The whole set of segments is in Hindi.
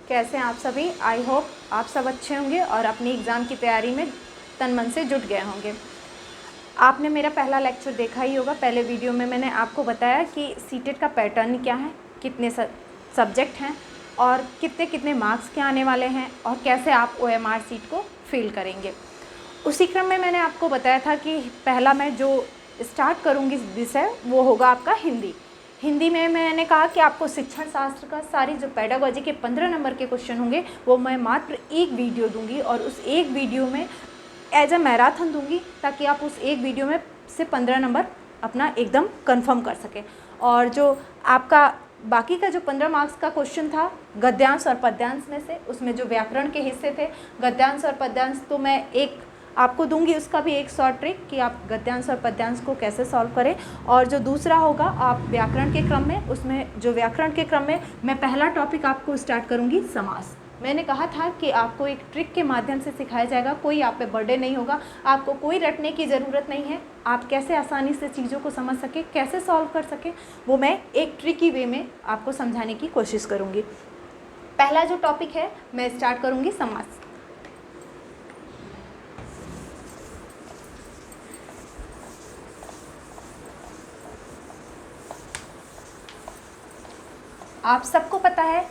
कैसे हैं आप सभी। आई होप आप सब अच्छे होंगे और अपनी एग्ज़ाम की तैयारी में तन मन से जुट गए होंगे। आपने मेरा पहला लेक्चर देखा ही होगा। पहले वीडियो में मैंने आपको बताया कि सीटेट का पैटर्न क्या है, कितने सब्जेक्ट हैं और कितने कितने मार्क्स के आने वाले हैं और कैसे आप OMR सीट को फिल करेंगे। उसी क्रम में मैंने आपको बताया था कि पहला मैं जो स्टार्ट करूँगी विषय वो होगा आपका हिंदी में मैंने कहा कि आपको शिक्षण शास्त्र का सारी जो पेडागोजी के 15 नंबर के क्वेश्चन होंगे वो मैं मात्र एक वीडियो दूंगी और उस एक वीडियो में एज अ मैराथन दूंगी ताकि आप उस एक वीडियो में से 15 नंबर अपना एकदम कंफर्म कर सकें। और जो आपका बाकी का जो 15 मार्क्स का क्वेश्चन था गद्यांश और पद्यांश में से, उसमें जो व्याकरण के हिस्से थे गद्यांश और पद्यांश, तो मैं एक आपको दूंगी उसका भी एक शॉर्ट ट्रिक कि आप गद्यांश और पद्यांश को कैसे सॉल्व करें। और जो दूसरा होगा आप व्याकरण के क्रम में, उसमें जो व्याकरण के क्रम में मैं पहला टॉपिक आपको स्टार्ट करूंगी समास। मैंने कहा था कि आपको एक ट्रिक के माध्यम से सिखाया जाएगा, कोई आप पे बर्डन नहीं होगा, आपको कोई रटने की ज़रूरत नहीं है। आप कैसे आसानी से चीज़ों को समझ सकें, कैसे सॉल्व कर सकें, वो मैं एक ट्रिकी वे में आपको समझाने की कोशिश करूँगी। पहला जो टॉपिक है मैं स्टार्ट करूँगी समास। आप सबको पता है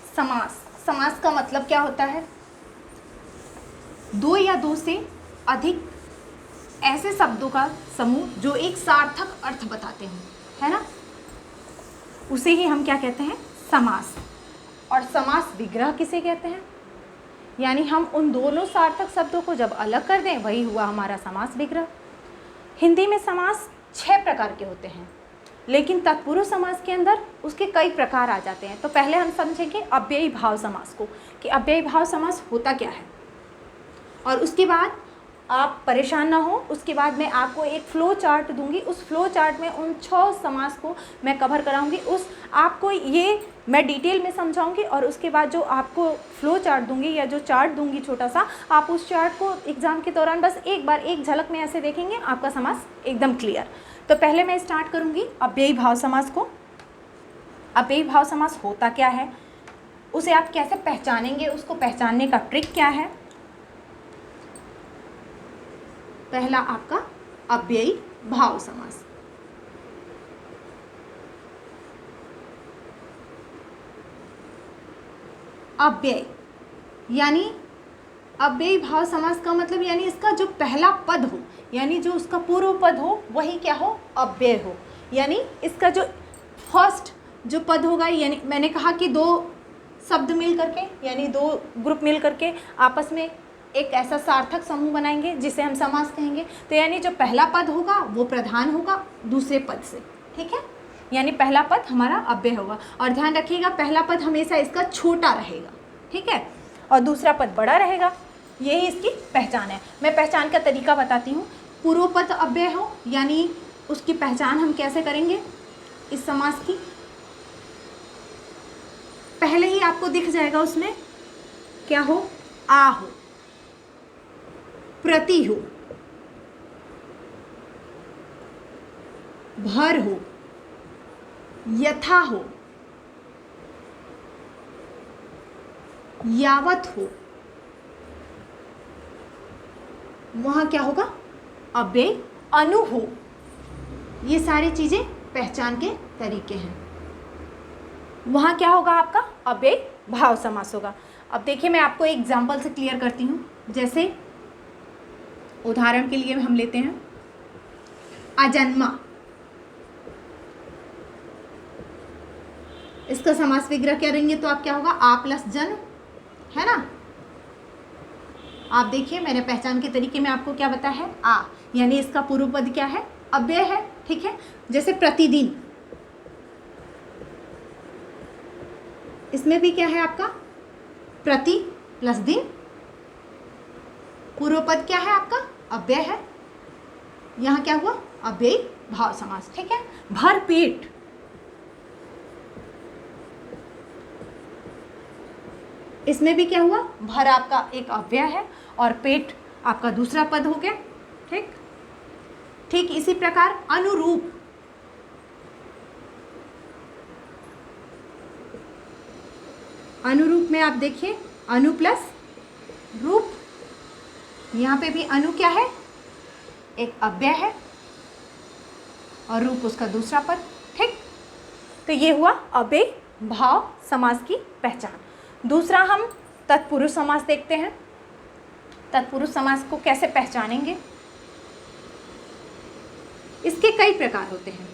समास का मतलब क्या होता है? दो या दो से अधिक ऐसे शब्दों का समूह जो एक सार्थक अर्थ बताते हैं, है ना, उसे ही हम क्या कहते हैं? समास। और समास विग्रह किसे कहते हैं? यानी हम उन दोनों सार्थक शब्दों को जब अलग कर दें वही हुआ हमारा समास विग्रह। हिंदी में समास 6 प्रकार के होते हैं, लेकिन तत्पुरुष समास के अंदर उसके कई प्रकार आ जाते हैं। तो पहले हम समझेंगे अव्ययी भाव समास को कि अव्ययी भाव समास होता क्या है, और उसके बाद आप परेशान ना हो, उसके बाद मैं आपको एक फ्लो चार्ट दूंगी। उस फ्लो चार्ट में उन 6 समास को मैं कवर कराऊंगी। उस आपको ये मैं डिटेल में समझाऊंगी और उसके बाद जो आपको फ्लो चार्ट दूंगी या जो चार्ट दूंगी छोटा सा, आप उस चार्ट को एग्ज़ाम के दौरान बस एक बार एक झलक में ऐसे देखेंगे, आपका समास एकदम क्लियर। तो पहले मैं स्टार्ट करूंगी अव्ययी भाव समास को। अव्ययी भाव समास होता क्या है, उसे आप कैसे पहचानेंगे, उसको पहचानने का ट्रिक क्या है? पहला आपका अव्ययी भाव समास। अव्यय यानी अव्ययी भाव समास का मतलब यानी इसका जो पहला पद हो, यानी जो उसका पूर्व पद हो वही क्या हो? अव्यय हो। यानी इसका जो फर्स्ट जो पद होगा, यानी मैंने कहा कि दो शब्द मिल करके यानी दो ग्रुप मिल करके आपस में एक ऐसा सार्थक समूह बनाएंगे जिसे हम समास कहेंगे। तो यानी जो पहला पद होगा वो प्रधान होगा दूसरे पद से, ठीक है, यानी पहला पद हमारा अव्यय होगा। और ध्यान रखिएगा पहला पद हमेशा इसका छोटा रहेगा, ठीक है, और दूसरा पद बड़ा रहेगा। यही इसकी पहचान है। मैं पहचान का तरीका बताती हूँ। पूर्व पद अव्यय हो यानी उसकी पहचान हम कैसे करेंगे इस समास की? पहले ही आपको दिख जाएगा उसमें क्या हो? आ हो, प्रति हो, भर हो, यथा हो, यावत हो, वहां क्या होगा? अव्यय अनु हो। ये सारी चीजें पहचान के तरीके हैं। वहां क्या होगा? आपका अव्ययी भाव समास होगा। अब देखिए मैं आपको एक एग्जाम्पल से क्लियर करती हूँ। जैसे उदाहरण के लिए हम लेते हैं अजन्मा। इसका समास विग्रह क्या रहेंगे? तो आप क्या होगा? आ प्लस जन्म, है ना। आप देखिए मैंने पहचान के तरीके में आपको क्या बताया है? आ, यानी इसका पूर्व पद क्या है? अव्यय है, ठीक है। जैसे प्रतिदिन, इसमें भी क्या है आपका? प्रति प्लस दिन, पूर्व पद क्या है आपका? अव्यय है। यहां क्या हुआ? अव्ययी भाव समास, ठीक है। भर पेट, इसमें भी क्या हुआ? भर आपका एक अव्यय है और पेट आपका दूसरा पद हो गया, ठीक। ठीक इसी प्रकार अनुरूप, अनुरूप में आप देखिए अनु प्लस रूप, यहाँ पे भी अनु क्या है, एक अव्यय है और रूप उसका दूसरा पद। ठीक, तो ये हुआ अव्यय भाव समास की पहचान। दूसरा हम तत्पुरुष समास देखते हैं। तत्पुरुष समास को कैसे पहचानेंगे? इसके कई प्रकार होते हैं।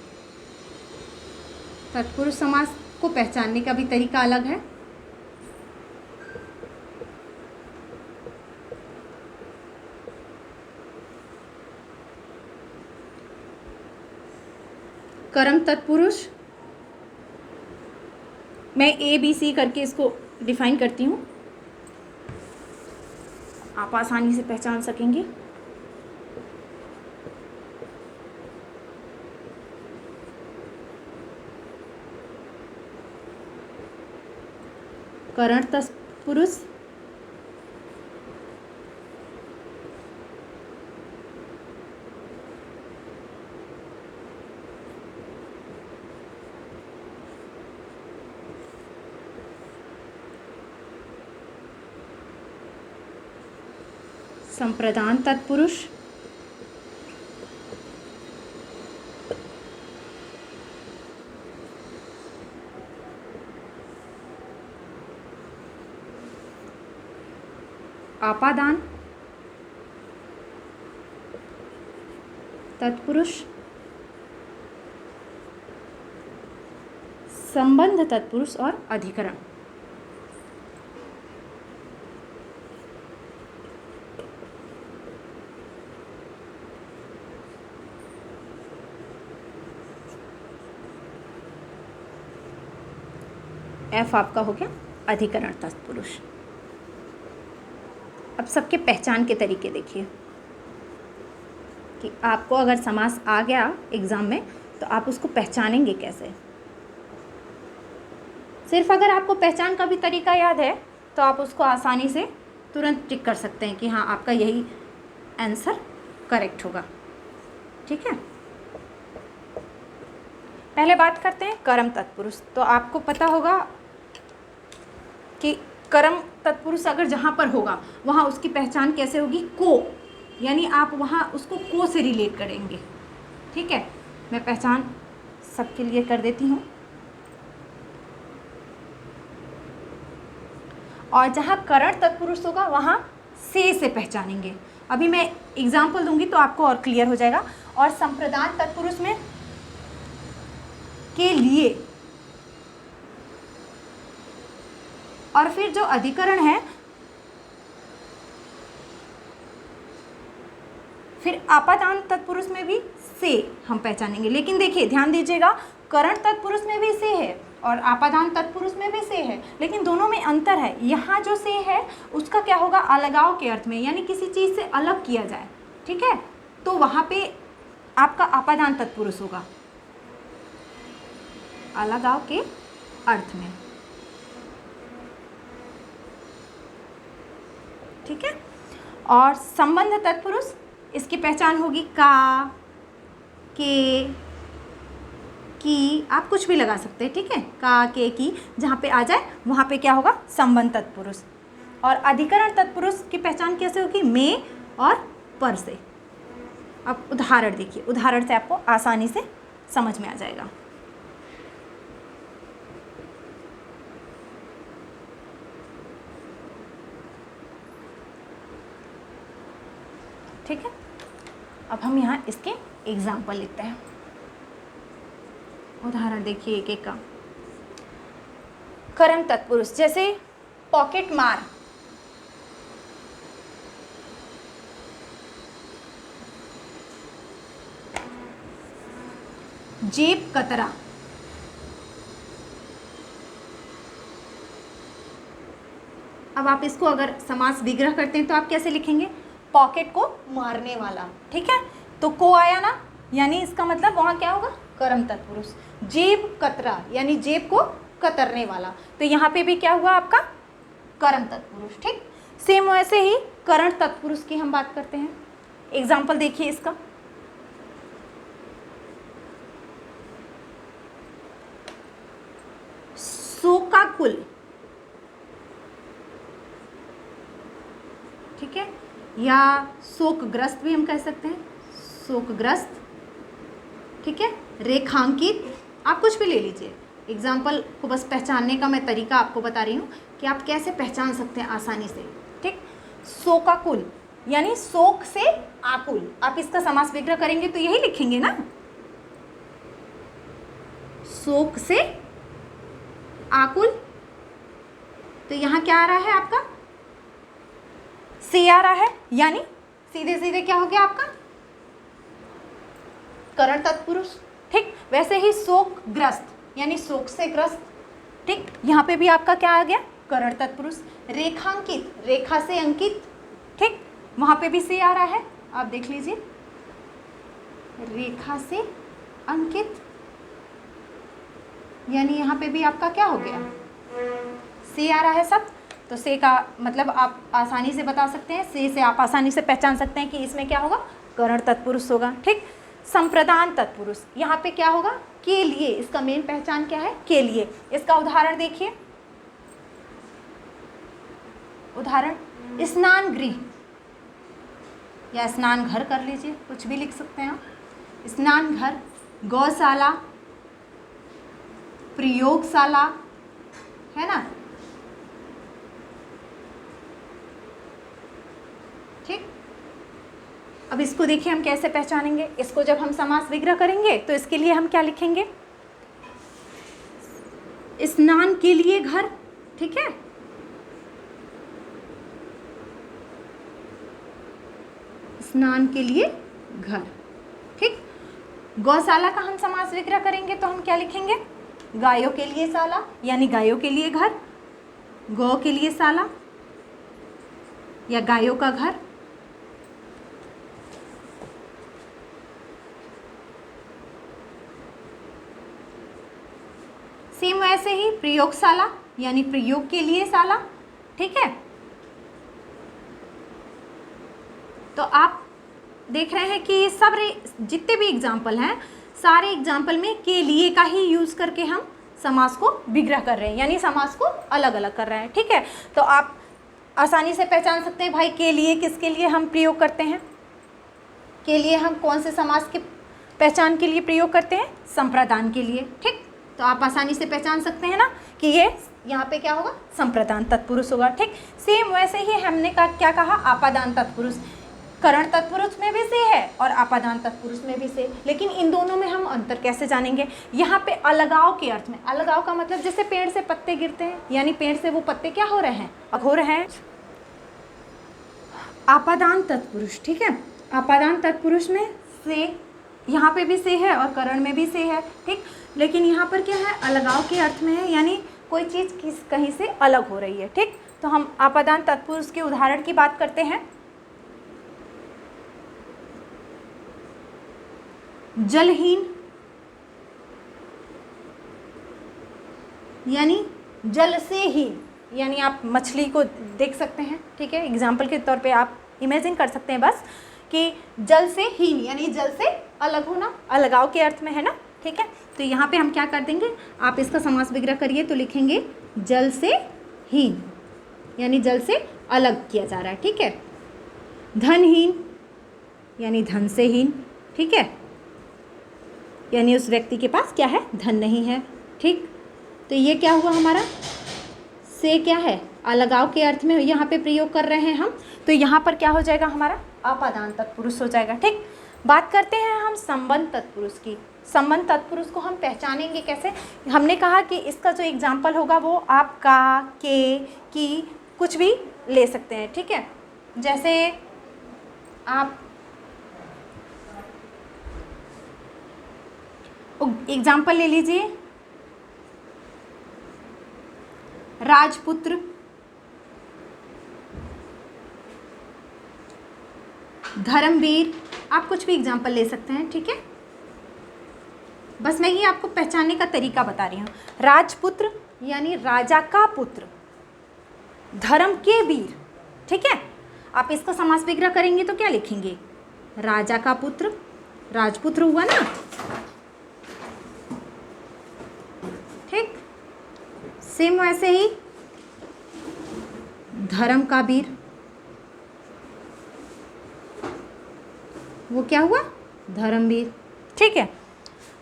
तत्पुरुष समास को पहचानने का भी तरीका अलग है। कर्म तत्पुरुष, मैं ABC करके इसको डिफाइन करती हूँ, आप आसानी से पहचान सकेंगे। करण तत्पुरुष, संप्रदान तत्पुरुष, आपादान तत्पुरुष, संबंध तत्पुरुष और अधिकरण। F आपका हो गया अधिकरण तत्पुरुष। अब सबके पहचान के तरीके देखिए कि आपको अगर समास आ गया एग्ज़ाम में तो आप उसको पहचानेंगे कैसे। सिर्फ अगर आपको पहचान का भी तरीका याद है तो आप उसको आसानी से तुरंत टिक कर सकते हैं कि हाँ आपका यही आंसर करेक्ट होगा। ठीक है, पहले बात करते हैं कर्म तत्पुरुष। तो आपको पता होगा कि कर्म तत्पुरुष अगर जहाँ पर होगा वहाँ उसकी पहचान कैसे होगी, को, यानी आप वहाँ उसको को से रिलेट करेंगे। ठीक है, मैं पहचान सबके लिए कर देती हूँ। और जहाँ करण तत्पुरुष होगा वहाँ से पहचानेंगे। अभी मैं एग्जाम्पल दूंगी तो आपको और क्लियर हो जाएगा। और संप्रदान तत्पुरुष में के लिए, और फिर जो अधिकरण है फिर आपादान तत्पुरुष में भी से हम पहचानेंगे। लेकिन देखिए ध्यान दीजिएगा, करण तत्पुरुष में भी से है और आपादान तत्पुरुष में भी से है, लेकिन दोनों में अंतर है। यहाँ जो से है उसका क्या होगा, अलगाव के अर्थ में, यानी किसी चीज़ से अलग किया जाए। ठीक है, तो वहाँ पे आपका आपादान तत्पुरुष होगा, अलगाव के अर्थ में। ठीक है, और संबंध तत्पुरुष, इसकी पहचान होगी का, के, की, आप कुछ भी लगा सकते हैं। ठीक है, का, के, की, जहाँ पे आ जाए वहाँ पे क्या होगा, संबंध तत्पुरुष। और अधिकरण तत्पुरुष की पहचान कैसे होगी, में और पर से। अब उदाहरण देखिए, उदाहरण से आपको आसानी से समझ में आ जाएगा। ठीक है, अब हम यहाँ इसके एग्जाम्पल लिखते हैं। उदाहरण देखिए एक एक का। कर्म तत्पुरुष, जैसे पॉकेट मार, जेब कतरा, अब आप इसको अगर समास विग्रह करते हैं तो आप कैसे लिखेंगे, पॉकेट को मारने वाला। ठीक है, तो को आया ना, यानी इसका मतलब वहाँ क्या होगा, कर्म तत्पुरुष। जेब कतरा यानी जेब को कतरने वाला, तो यहाँ पे भी क्या हुआ आपका, कर्म तत्पुरुष। ठीक, सेम वैसे ही करण तत्पुरुष की हम बात करते हैं। एग्जाम्पल देखिए इसका, शोकाकुल, ठीक है, या शोकग्रस्त भी हम कह सकते हैं, शोकग्रस्त, ठीक है, रेखांकित, आप कुछ भी ले लीजिए। एग्जाम्पल को बस पहचानने का मैं तरीका आपको बता रही हूँ कि आप कैसे पहचान सकते हैं आसानी से, ठीक। शोकाकुल यानी शोक से आकुल, आप इसका समास विग्रह करेंगे तो यही लिखेंगे ना, शोक से आकुल। तो यहाँ क्या आ रहा है आपका, से आ रहा है, यानी सीधे सीधे क्या हो गया आपका करण तत्पुरुष, ठीक। वैसे ही शोकग्रस्त यानी शोक से ग्रस्त, ठीक, यहाँ पे भी आपका क्या आ गया करण तत्पुरुष। रेखांकित, रेखा से अंकित, ठीक, वहां पे भी से आ रहा है, आप देख लीजिए, रेखा से अंकित, यानी यहाँ पे भी आपका क्या हो गया से आ रहा है सब। तो से का मतलब आप आसानी से बता सकते हैं, से आप आसानी से पहचान सकते हैं कि इसमें क्या होगा करण तत्पुरुष होगा, ठीक। संप्रदान तत्पुरुष, यहाँ पे क्या होगा के लिए, इसका मेन पहचान क्या है के लिए। इसका उदाहरण देखिए, उदाहरण स्नान गृह या स्नान घर कर लीजिए, कुछ भी लिख सकते हैं आप। स्नान घर, गौशाला, प्रयोगशाला, है ना, ठीक। अब इसको देखिए हम कैसे पहचानेंगे, इसको जब हम समास विग्रह करेंगे तो इसके लिए हम क्या लिखेंगे, स्नान के लिए घर, ठीक है, स्नान के लिए घर, ठीक। गौशाला का हम समास विग्रह करेंगे तो हम क्या लिखेंगे, गायों के लिए शाला, यानी गायों के लिए घर, गौ के लिए शाला या गायों का घर। सेम वैसे ही प्रयोगशाला यानी प्रयोग के लिए शाला, ठीक है। तो आप देख रहे हैं कि सब जितने भी एग्जाम्पल हैं, सारे एग्जाम्पल में के लिए का ही यूज करके हम समास को विग्रह कर रहे हैं, यानी समास को अलग अलग कर रहे हैं, ठीक है। तो आप आसानी से पहचान सकते हैं भाई के लिए किसके लिए हम प्रयोग करते हैं, के लिए हम कौन से समास के पहचान के लिए प्रयोग करते हैं, संप्रदान के लिए, ठीक। तो आप आसानी से पहचान सकते हैं ना कि ये यहाँ पे क्या होगा संप्रदान तत्पुरुष होगा, ठीक। सेम वैसे ही हमने क्या कहा आपादान तत्पुरुष, करण तत्पुरुष में भी से है और आपादान तत्पुरुष में भी से, लेकिन इन दोनों में हम अंतर कैसे जानेंगे। यहाँ पे अलगाव के अर्थ में, अलगाव का मतलब जैसे पेड़ से पत्ते गिरते हैं, यानी पेड़ से वो पत्ते क्या हो रहे हैं, हो रहे हैं। आपादान तत्पुरुष, ठीक है, आपादान तत्पुरुष में से, यहाँ पे भी से है और करण में भी से है, ठीक। लेकिन यहाँ पर क्या है अलगाव के अर्थ में है, यानी कोई चीज़ कहीं से अलग हो रही है, ठीक। तो हम आपादान तत्पुरुष के उदाहरण की बात करते हैं। जलहीन यानी जल से हीन, यानी आप मछली को देख सकते हैं, ठीक है, एग्जाम्पल के तौर पे आप इमेजिन कर सकते हैं बस कि जल से हीन यानी जल से अलग होना, अलगाव के अर्थ में है ना, ठीक है। तो यहाँ पे हम क्या कर देंगे, आप इसका समास विग्रह करिए तो लिखेंगे जल से हीन, यानी जल से अलग किया जा रहा है, ठीक है। धनहीन यानी धन से हीन, ठीक है, यानी उस व्यक्ति के पास क्या है धन नहीं है, ठीक। तो ये क्या हुआ हमारा से क्या है अलगाव के अर्थ में यहाँ पे प्रयोग कर रहे हैं हम, तो यहाँ पर क्या हो जाएगा हमारा आपादान तत्पुरुष हो जाएगा, ठीक। बात करते हैं हम संबंध तत्पुरुष की। संबंध तत्पुरुष को हम पहचानेंगे कैसे, हमने कहा कि इसका जो एग्जाम्पल होगा वो आप का, के, की कुछ भी ले सकते हैं, ठीक है। जैसे आप एग्जाम्पल ले लीजिए, राजपुत्र, धर्मवीर, आप कुछ भी एग्जाम्पल ले सकते हैं, ठीक है। बस मैं ये आपको पहचानने का तरीका बता रही हूँ। राजपुत्र यानी राजा का पुत्र, धर्म के वीर, ठीक है। आप इसका समास विग्रह करेंगे तो क्या लिखेंगे, राजा का पुत्र, राजपुत्र हुआ ना, ठीक। सेम वैसे ही धर्म का वीर, वो क्या हुआ? धर्मवीर। ठीक है,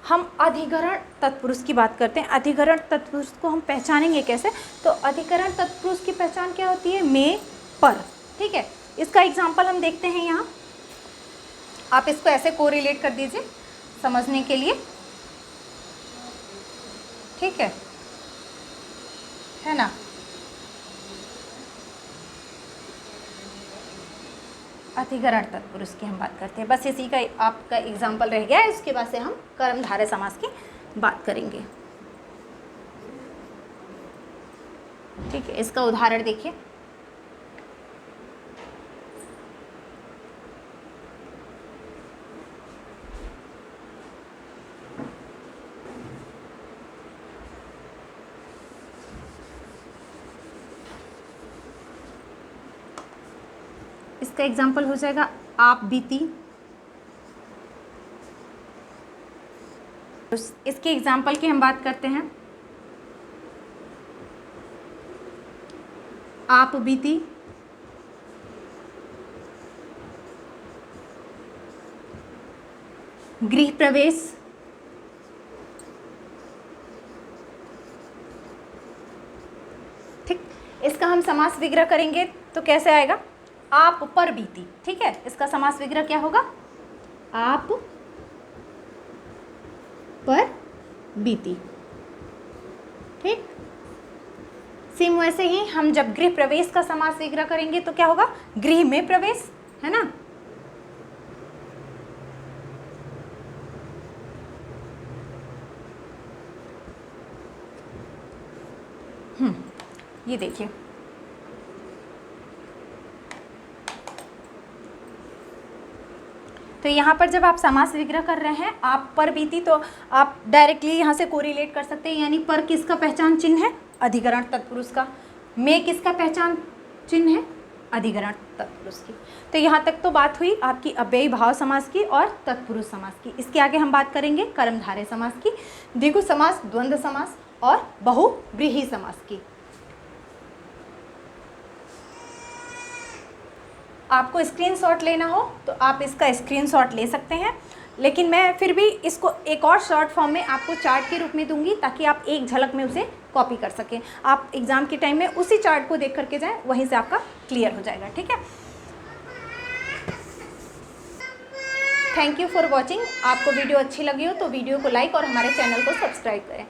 हम अधिकरण तत्पुरुष की बात करते हैं। अधिकरण तत्पुरुष को हम पहचानेंगे कैसे? तो अधिकरण तत्पुरुष की पहचान क्या होती है? में, पर। ठीक है, इसका एग्जाम्पल हम देखते हैं यहाँ। आप इसको ऐसे कोरिलेट कर दीजिए समझने के लिए। ठीक है ना? अधिकरण तत्पुरुष की हम बात करते हैं। बस इसी का आपका एग्जाम्पल रह गया है। इसके बाद से हम कर्मधारय समास की बात करेंगे। ठीक है, इसका उदाहरण देखिए। इसका एग्जाम्पल हो जाएगा आप बीती। इसके एग्जाम्पल की हम बात करते हैं। आप बीती, गृह प्रवेश, ठीक। इसका हम समास विग्रह करेंगे तो कैसे आएगा? आप पर बीती। ठीक है, इसका समास विग्रह क्या होगा? आप पर बीती। ठीक, सेम वैसे ही हम जब गृह प्रवेश का समास विग्रह करेंगे तो क्या होगा? गृह में प्रवेश, है ना? ये देखिए, तो यहाँ पर जब आप समास विग्रह कर रहे हैं आप पर बीती, तो आप डायरेक्टली यहाँ से कोरिलेट कर सकते हैं। यानी पर किसका पहचान चिन्ह है? अधिकरण तत्पुरुष का। में किसका पहचान चिन्ह है? अधिकरण तत्पुरुष की। तो यहाँ तक तो बात हुई आपकी अव्ययी भाव समास की और तत्पुरुष समास की। इसके आगे हम बात करेंगे कर्मधारय समास की, द्विगु समास, द्वंद्व समास और बहुव्रीहि समास की। आपको स्क्रीनशॉट लेना हो तो आप इसका स्क्रीनशॉट ले सकते हैं, लेकिन मैं फिर भी इसको एक और शॉर्ट फॉर्म में आपको चार्ट के रूप में दूंगी ताकि आप एक झलक में उसे कॉपी कर सकें। आप एग्ज़ाम के टाइम में उसी चार्ट को देख करके जाएं, वहीं से आपका क्लियर हो जाएगा। ठीक है, थैंक यू फॉर वॉचिंग। आपको वीडियो अच्छी लगी हो तो वीडियो को लाइक और हमारे चैनल को सब्सक्राइब करें।